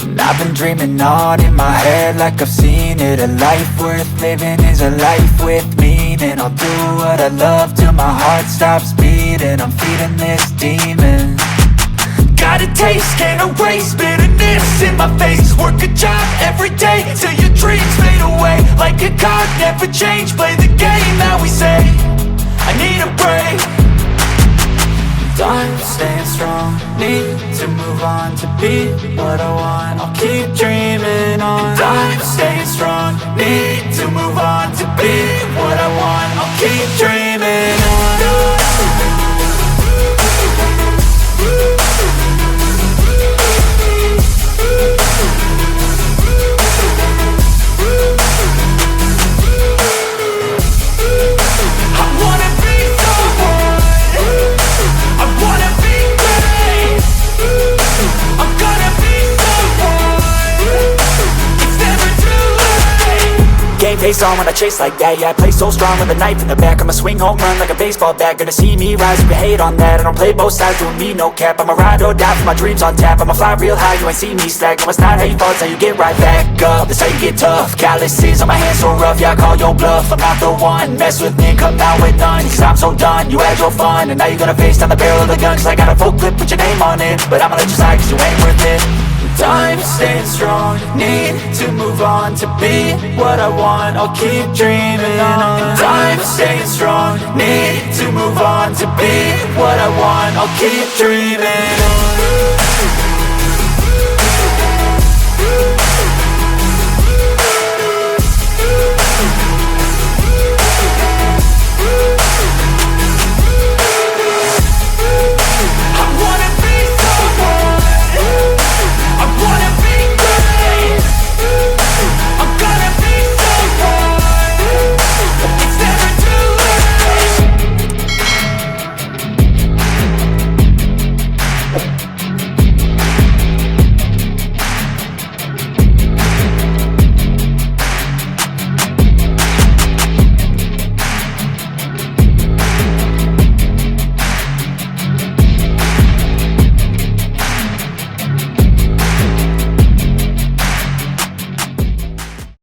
And I've been dreaming on in my head like I've seen it. A life worth living is a life with meaning. I'll do what I love till my heart stops beating. I'm feeding this demon. Got a taste, can't erase bitterness in my face. Work a job every day till your dreams fade away. Like a card, never change, play the game that we say. I need a break. I'm staying strong, need to move on to be what I want. I'll keep dreaming on. I'm staying strong, need to move on to be what I want. I'll keep dreaming on. Face on when I chase like that. Yeah, I play so strong with a knife in the back. I'ma swing home run like a baseball bat. Gonna see me rise if you hate on that. I don't play both sides, doing me no cap. I'ma ride or die for my dreams on tap. I'ma fly real high, you ain't see me slack. No, it's not how you fall, it's how you get right back up. That's how you get tough. Calluses on my hands so rough, yeah, I call your bluff. I'm not the one, mess with me, come out with none. Cause I'm so done, you had your fun. And now you're gonna face down the barrel of the gun. Cause I got a full clip, put your name on it. But I'ma let you slide cause you ain't worth it. I'm staying strong, need to move on to be what I want. I'll keep dreaming on. I'm staying strong, need to move on to be what I want. I'll keep dreaming on.